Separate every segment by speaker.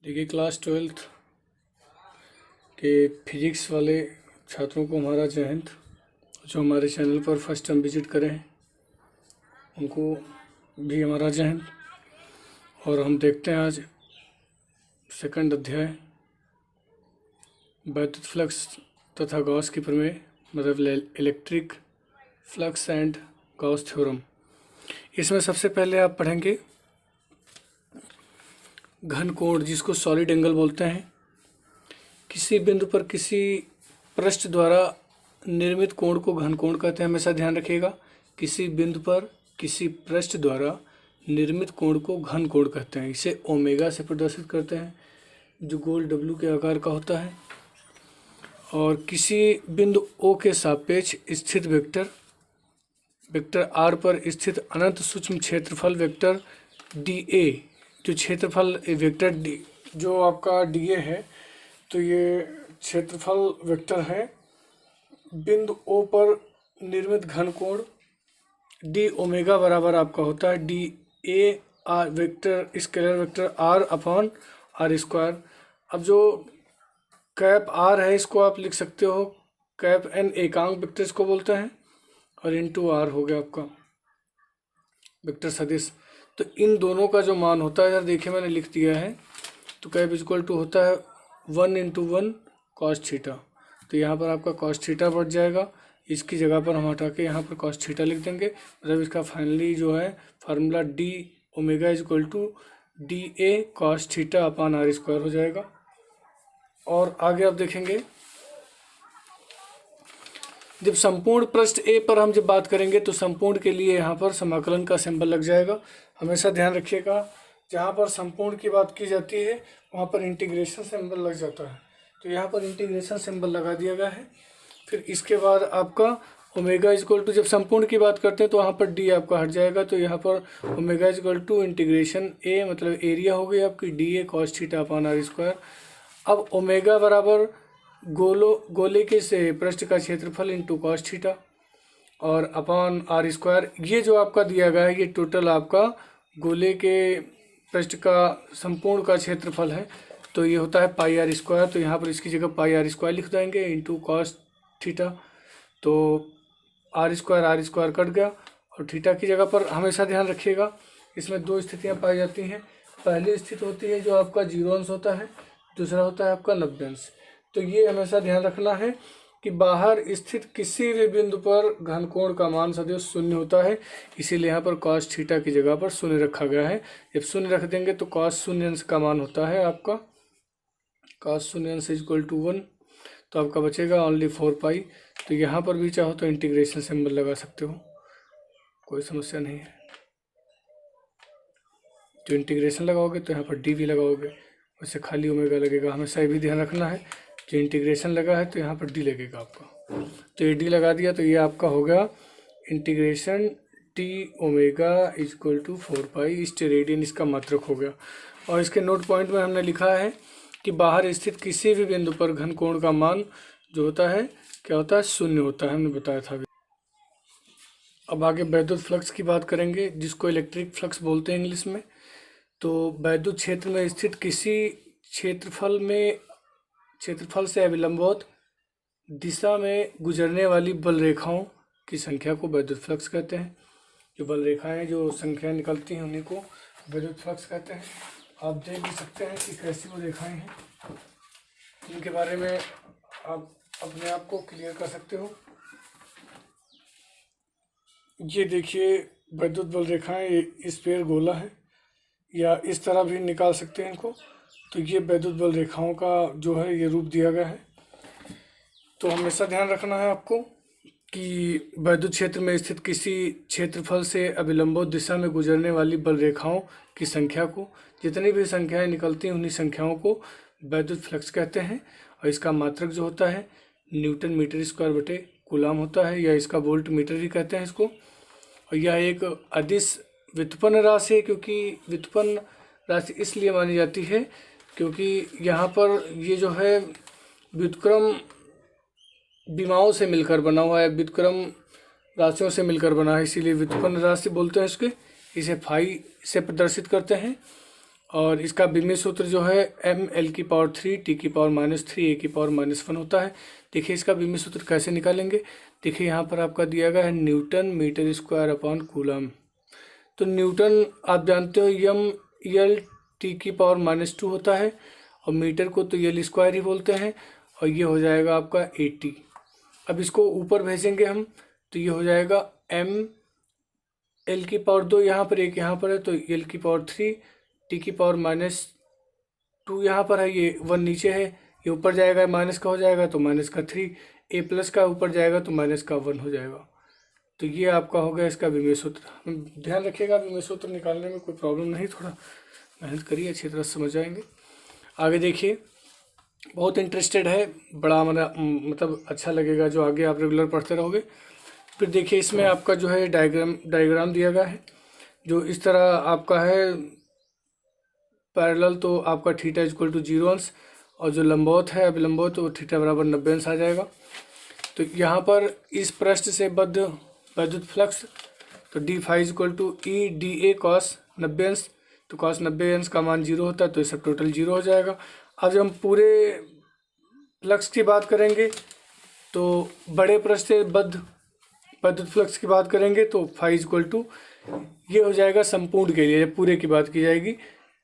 Speaker 1: देखिए class 12th के physics वाले छात्रों को हमारा जय हिंद। जो हमारे चैनल पर फर्स्ट टाइम विजिट करें हैं उनको भी हमारा जय हिंद। और हम देखते हैं आज सेकंड अध्याय वैद्युत फ्लक्स तथा गॉस की प्रमेय, मतलब electric flux and Gauss theorem. इसमें सबसे पहले आप पढ़ेंगे घन कोण, जिसको सॉलिड एंगल बोलते हैं। किसी बिंदु पर किसी पृष्ठ द्वारा निर्मित कोण को घन कोण कहते हैं, हमेशा ध्यान रखिएगा। किसी बिंदु पर किसी पृष्ठ द्वारा निर्मित कोण को घन कोण कहते हैं। इसे ओमेगा से प्रदर्शित करते हैं, जो गोल डब्लू के आकार का होता है। और किसी बिंदु O के सापेक्ष स्थित वेक्टर R पर स्थित अनंत सूक्ष्म क्षेत्रफल वेक्टर dA, जो क्षेत्रफल वेक्टर D जो आपका dA है, तो ये क्षेत्रफल वेक्टर है। बिंदु O पर निर्मित घन कोण d ओमेगा बराबर आपका होता है dA R vector scalar vector R upon R square. अब जो कैप R है इसको आप लिख सकते हो कैप N, एकांक वेक्टर इसको बोलते हैं, और इंटू R हो गया आपका वेक्टर सदिश। तो इन दोनों का जो मान होता है, यार देखिए मैंने लिख दिया है, तो कैप इक्वल टू होता है 1 इंटू 1 कॉस थीटा। तो यहाँ पर आपका कॉस थीटा बढ़ जाएगा, इसकी जगह पर हम हटा के यहाँ पर कॉस थीटा लिख देंगे। मतलब इसका फाइनली जो है formula d omega equal to dA cos theta upon R square हो जाएगा। और आगे आप देखेंगे, जब संपूर्ण पृष्ठ A पर हम जब बात करेंगे तो संपूर्ण के लिए यहाँ पर समाकलन का सिंबल लग जाएगा। हमेशा ध्यान रखिएगा, जहाँ पर संपूर्ण की बात की जाती है वहाँ पर इंटीग्रेशन सिंबल लग जाता है। तो यहाँ पर इंटीग्रेशन सिंबल लगा दिया गया है। फिर इसके बाद आपका ओमेगा इक्वल टू, जब संपूर्ण की बात करते हैं तो वहाँ पर d आपका हट जाएगा। तो यहाँ पर omega equal to integration A, मतलब एरिया हो गई आपकी dA cos theta upon R square. अब ओमेगा बराबर गोले के से पृष्ठ का क्षेत्रफल इंटू कॉस थीटा और अपान R स्क्वायर। ये जो आपका दिया गया है ये टोटल आपका गोले के पृष्ठ का संपूर्ण का क्षेत्रफल है, तो ये होता है पाई R स्क्वायर। तो यहाँ पर इसकी जगह पाई R स्क्वायर लिख देंगे इंटू कॉस थीटा। तो R स्क्वायर कट गया, और थीटा की जगह पर हमेशा ध्यान रखिएगा, इसमें दो स्थितियाँ पाई जाती हैं। पहली स्थिति होती है जो आपका 0 अंश होता है, दूसरा होता है आपका 90 अंश। तो ये हमेशा ध्यान रखना है कि बाहर स्थित किसी भी बिंदु पर घन कोण का मान सदैव शून्य होता है, इसीलिए यहाँ पर कॉस थीटा की जगह पर शून्य रखा गया है। जब शून्य रख देंगे तो कॉस शून्य अंश का मान होता है आपका कॉस शून्य अंश इक्वल टू 1, तो आपका बचेगा ओनली 4 पाई। तो यहाँ पर भी चाहो तो इंटीग्रेशन सिंबल लगा सकते हो, कोई समस्या नहीं है। जो इंटीग्रेशन लगाओगे तो यहाँ पर डी भी लगाओगे, वैसे खाली ओमेगा लगेगा। हमेशा ये भी ध्यान रखना है, जो इंटीग्रेशन लगा है तो यहाँ पर डी लगेगा आपका। तो ये डी लगा दिया, तो ये आपका हो गया integration T omega equal to 4 pi steradian, इसका मात्रक हो गया। और इसके नोट पॉइंट में हमने लिखा है कि बाहर स्थित किसी भी बिंदु पर घन कोण का मान जो होता है क्या होता है, शून्य होता है, हमने बताया था अभी। अब आगे वैद्युत फ्लक्स की बात करेंगे, जिसको इलेक्ट्रिक फ्लक्स बोलते हैं इंग्लिश में। तो वैद्युत क्षेत्र में स्थित किसी क्षेत्रफल से अभिलंबवत दिशा में गुजरने वाली बल रेखाओं की संख्या को वैद्युत फ्लक्स कहते हैं। जो बल रेखाएं जो संख्या निकलती हैं उन्हीं को वैद्युत फ्लक्स कहते हैं। आप देख भी सकते हैं कि कैसी वो रेखाएं हैं, इनके बारे में आप अपने आप को क्लियर कर सकते हो। ये देखिए वैद्युत बल रेखाएं, इस पेड़ गोला है, या इस तरह भी निकाल सकते हैं इनको। तो ये वैद्युत बल रेखाओं का जो है ये रूप दिया गया है। तो हमेशा ध्यान रखना है आपको कि वैद्युत क्षेत्र में स्थित किसी क्षेत्रफल से अभिलंबित दिशा में गुजरने वाली बल रेखाओं की संख्या को, जितनी भी संख्याएं निकलती हैं उन्हीं संख्याओं को वैद्युत फ्लक्स कहते हैं। और इसका मात्रक जो होता है न्यूटन मीटर स्क्वायर बटे कूलाम होता है, या इसका वोल्ट मीटर भी कहते हैं इसको। और यह एक अदिश व्युत्पन्न राशि है, क्योंकि व्युत्पन्न राशि इसलिए मानी जाती है क्योंकि यहाँ पर ये जो है व्युत्क्रम विमाओं से मिलकर बना हुआ है, व्युत्क्रम राशियों से मिलकर बना है, इसीलिए व्युत्पन्न राशि बोलते हैं इसके। इसे फाई से प्रदर्शित करते हैं। और इसका विमेय सूत्र जो है ml3 t⁻³ a⁻1 होता है। देखिए इसका विमेय सूत्र कैसे निकालेंगे। देखिए यहाँ पर आपका दिया गया है newton metre square upon coulomb. तो न्यूटन आप जानते हो यम यल t⁻² होता है और मीटर को तो यल स्क्वायर ही बोलते हैं और ये हो जाएगा आपका 80। अब इसको ऊपर भेजेंगे हम तो ये हो जाएगा ml2 यहाँ पर एक यहाँ पर है तो l3 t⁻² यहाँ पर है, ये 1 नीचे है, ये ऊपर जाएगा माइनस का हो जाएगा तो -3, a प्लस का ऊपर जाएगा तो -1 हो जाएगा। तो ये आपका हो गया इसका विमेय सूत्र। ध्यान रखिएगा विमेय सूत्र निकालने में कोई प्रॉब्लम नहीं, थोड़ा मेहनत करिए अच्छी तरह से समझ जाएंगे। आगे देखिए बहुत इंटरेस्टेड है, बड़ा मतलब अच्छा लगेगा जो आगे आप रेगुलर पढ़ते रहोगे। फिर देखिए इसमें आपका जो है डायग्राम दिया गया है जो इस तरह आपका है पैरेलल, तो आपका थीटा इक्वल टू 0 अंश और जो लंबवत है अभिलंबवत तो थीटा बराबर 90 अंश आ जाएगा। तो यहाँ पर इस पृष्ठ से बद्ध वैद्युत फ्लक्स तो D phi equal to E D A cos 90 अंश, तो कॉस 90 अंश का मान 0 होता है तो ये सब टोटल 0 हो जाएगा। अब जब हम पूरे फ्लक्स की बात करेंगे तो बड़े पृष्ठ से बद्ध वैद्युत फ्लक्स की बात करेंगे तो फाई इक्वल टू ये हो जाएगा संपूर्ण के लिए, जब पूरे की बात की जाएगी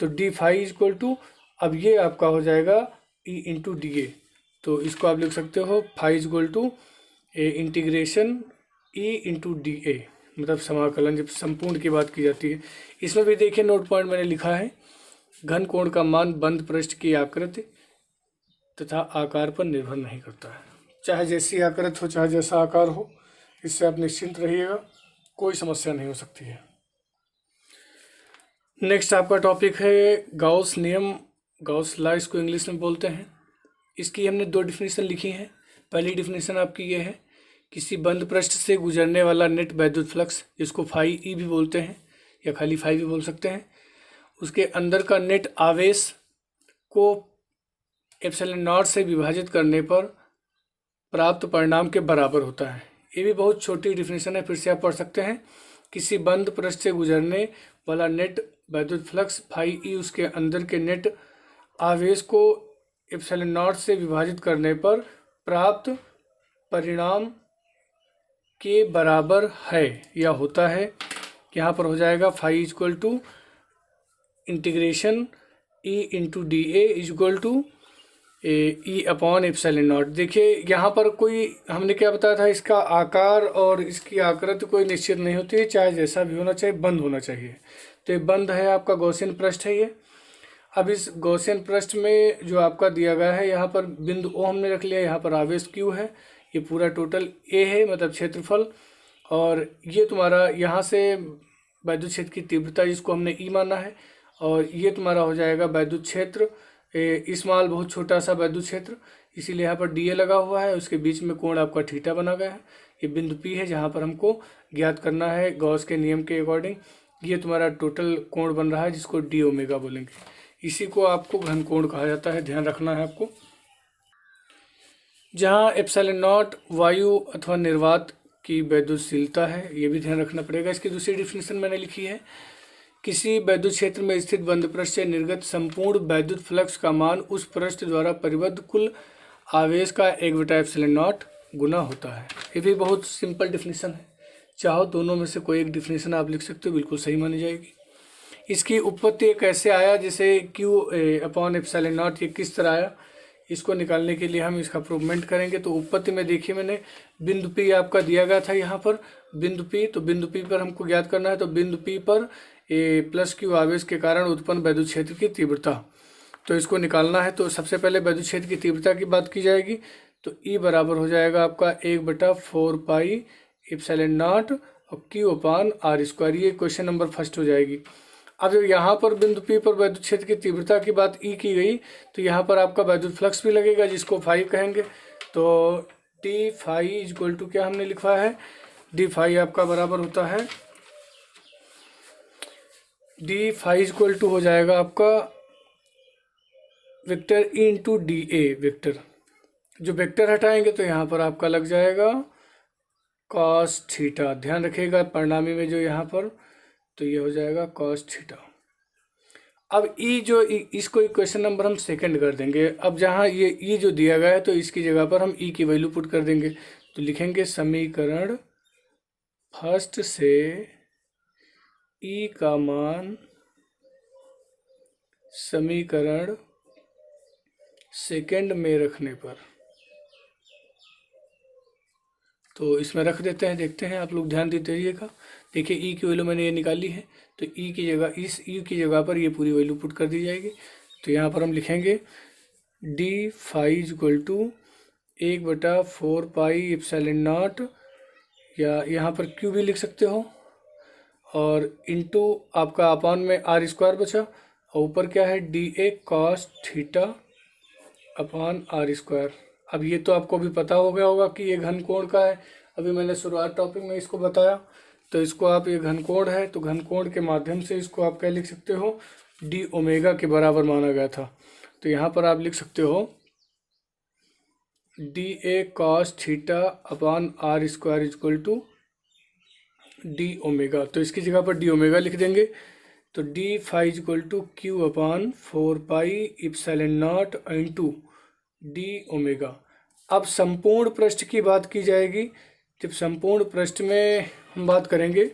Speaker 1: तो डी फाई इक्वल टू अब ये आपका हो जाएगा ई इंटू डी ए। तो इसको आप लिख सकते हो phi equal to integration E into D A, मतलब समाकलन जब संपूर्ण की बात की जाती है। इसमें भी देखिए नोट पॉइंट मैंने लिखा है घन कोण का मान बंद पृष्ठ की आकृति तथा आकार पर निर्भर नहीं करता है। चाहे जैसी आकृति हो चाहे जैसा आकार हो, इससे आप निश्चिंत रहिएगा, कोई समस्या नहीं हो सकती है। नेक्स्ट आपका टॉपिक है गाउस नियम, गाउस लॉ इसको इंग्लिश में बोलते हैं। इसकी हमने 2 डिफिनीशन लिखी हैं। पहली डिफिनीशन आपकी ये है किसी बंद पृष्ठ से गुजरने वाला नेट वैद्युत फ्लक्स, जिसको फाई ई भी बोलते हैं या खाली फाई भी बोल सकते हैं, उसके अंदर का नेट आवेश को एप्सिलॉन नॉट से विभाजित करने पर प्राप्त परिणाम के बराबर होता है। ये भी बहुत छोटी डिफिनीशन है, फिर से आप पढ़ सकते हैं। किसी बंद पृष्ठ से गुजरने वाला नेट वैद्युत फ्लक्स फाई ई उसके अंदर के नेट आवेश को एप्सिलॉन नॉट से विभाजित करने पर प्राप्त परिणाम के बराबर है या होता है। यहाँ पर हो जाएगा phi equal to integration E into D A equal to E upon epsilon naught. देखिए यहाँ पर कोई हमने क्या बताया था, इसका आकार और इसकी आकृति कोई निश्चित नहीं होती है, चाहे जैसा भी होना चाहिए बंद होना चाहिए। तो ये बंद है आपका गॉसियन पृष्ठ है ये। अब इस गॉसियन पृष्ठ में जो आपका दिया गया है यहाँ पर बिंदु ओ हमने रख लिया, यहाँ पर आवेश क्यू है, ये पूरा टोटल ए है मतलब क्षेत्रफल, और ये तुम्हारा यहाँ से वैद्युत क्षेत्र की तीव्रता जिसको हमने ई माना है, और ये तुम्हारा हो जाएगा वैद्युत क्षेत्र स्मॉल बहुत छोटा सा वैद्युत क्षेत्र, इसीलिए यहाँ पर डी ए लगा हुआ है। उसके बीच में कोण आपका थीटा बना गया है। ये बिंदु पी है जहाँ पर हमको ज्ञात करना है गॉस के नियम के अकॉर्डिंग। ये तुम्हारा टोटल कोण बन रहा है जिसको डी ओमेगा बोलेंगे। इसी को आपको घन कोण कहा जाता है, ध्यान रखना है आपको। जहाँ एप्सिलॉन नॉट वायु अथवा निर्वात की वैद्युतशीलता है, ये भी ध्यान रखना पड़ेगा। इसकी दूसरी डिफिनीशन मैंने लिखी है किसी वैद्युत क्षेत्र में स्थित बंद पृष्ठ से निर्गत संपूर्ण वैद्युत फ्लक्स का मान उस पृष्ठ द्वारा परिबद्ध कुल आवेश का 1/ε0 गुना होता है। ये भी बहुत सिंपल डिफिनीशन है, चाहो दोनों में से कोई एक डिफिनीशन आप लिख सकते हो, बिल्कुल सही मानी जाएगी। इसकी उत्पत्ति कैसे आया, जैसे क्यू अपॉन ε0 ये किस तरह आया, इसको निकालने के लिए हम इसका प्रूवमेंट करेंगे। तो उत्पत्ति में देखिए मैंने बिंदु पी आपका दिया गया था यहाँ पर बिंदु पी, तो बिंदु पी पर हमको ज्ञात करना है। तो बिंदु पी पर प्लस क्यू आवेश के कारण उत्पन्न वैद्युत क्षेत्र की तीव्रता, तो इसको निकालना है। तो सबसे पहले वैद्युत क्षेत्र की तीव्रता की बात की जाएगी, तो ई बराबर हो जाएगा आपका 1/4 पाई एप्सिलॉन नॉट और क्यू अपान आर स्क्वायर। ये क्वेश्चन नंबर फर्स्ट हो जाएगी। अब जब यहाँ पर बिंदु पी पर वैद्युत क्षेत्र की तीव्रता की बात ई की गई, तो यहाँ पर आपका वैद्युत फ्लक्स भी लगेगा जिसको फाई कहेंगे। तो डी फाई इक्वल टू क्या हमने लिखा है, डी फाई आपका बराबर होता है, डी फाई इक्वल टू हो जाएगा आपका वेक्टर ई इंटू डी ए वेक्टर। जो वेक्टर हटाएंगे तो यहाँ पर आपका लग जाएगा कॉस थीटा। ध्यान रखिएगा परिणामी में जो यहाँ पर, तो ये हो जाएगा कॉस थीटा। अब ई जो इसको इक्वेशन नंबर हम सेकंड कर देंगे। अब जहाँ ये ई जो दिया गया है तो इसकी जगह पर हम ई की वैल्यू पुट कर देंगे। तो लिखेंगे समीकरण फर्स्ट से ई का मान समीकरण सेकंड में रखने पर, तो इसमें रख देते हैं। देखते हैं, आप लोग ध्यान देते रहिएगा। देखिए ई की वैल्यू मैंने ये निकाली है, तो ई की जगह इस ई की जगह पर ये पूरी वैल्यू पुट कर दी जाएगी। तो यहाँ पर हम लिखेंगे D phi equal to 1/4 pi epsilon naught, या यहाँ पर क्यू भी लिख सकते हो, और इनटू आपका अपान में आर स्क्वायर बचा, और ऊपर क्या है D A cos theta upon R square. अब ये तो आपको भी पता हो गया होगा कि ये घन कोण का है, अभी मैंने शुरुआत टॉपिक में इसको बताया। तो इसको आप, ये घन कोण है तो घन कोण के माध्यम से इसको आप क्या लिख सकते हो, डी ओमेगा के बराबर माना गया था। तो यहाँ पर आप लिख सकते हो D A cos theta upon R square equal to D omega. तो इसकी जगह पर डी ओमेगा लिख देंगे। तो D phi equal to Q upon 4 pi epsilon naught into D omega. अब संपूर्ण पृष्ठ की बात की जाएगी। जब संपूर्ण पृष्ठ में हम बात करेंगे,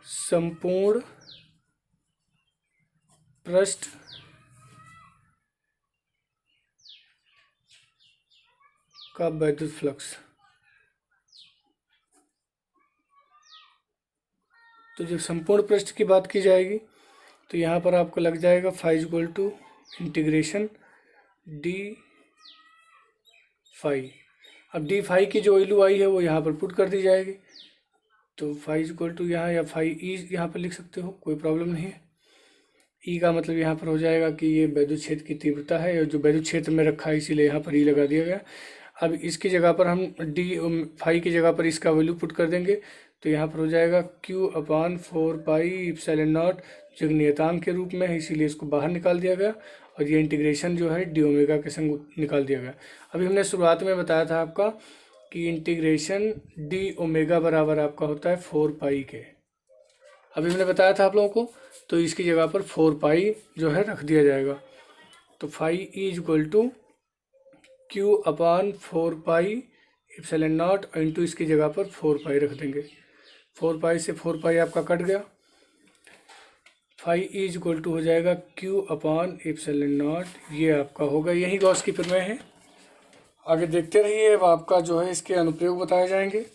Speaker 1: संपूर्ण पृष्ठ का वैद्युत फ्लक्स, तो जब संपूर्ण पृष्ठ की बात की जाएगी तो यहाँ पर आपको लग जाएगा phi equal to integration D phi. अब डी फाई की जो वैल्यू आई है वो यहाँ पर पुट कर दी जाएगी। तो फाई इक्वल टू यहाँ, या फाई ई यहाँ पर लिख सकते हो, कोई प्रॉब्लम नहीं है। ई का मतलब यहाँ पर हो जाएगा कि ये वैद्युत क्षेत्र की तीव्रता है, और जो वैद्युत क्षेत्र में रखा है इसीलिए यहाँ पर ई लगा दिया गया। अब इसकी जगह पर हम डी फाई की जगह पर इसका वैल्यू पुट कर देंगे। तो यहाँ पर हो जाएगा Q upon 4 pi epsilon not, जो नियतांक के रूप में है इसीलिए इसको बाहर निकाल दिया गया, और ये इंटीग्रेशन जो है डी ओमेगा के संग निकाल दिया गया। अभी हमने शुरुआत में बताया था आपका कि इंटीग्रेशन डी ओमेगा बराबर आपका होता है 4 पाई के। अभी मैंने बताया था आप लोगों को, तो इसकी जगह पर 4 पाई जो है रख दिया जाएगा। तो phi E equal to Q upon 4 pi epsilon naught into इसकी जगह पर 4 पाई रख देंगे। 4 पाई से 4 पाई आपका कट गया। फाई ई इक्वल टू हो जाएगा क्यू अपान एप्सिलॉन नॉट, ये आपका होगा, यही गॉस की प्रमेय है। आगे देखते रहिए, अब आपका जो है इसके अनुप्रयोग बताए जाएंगे।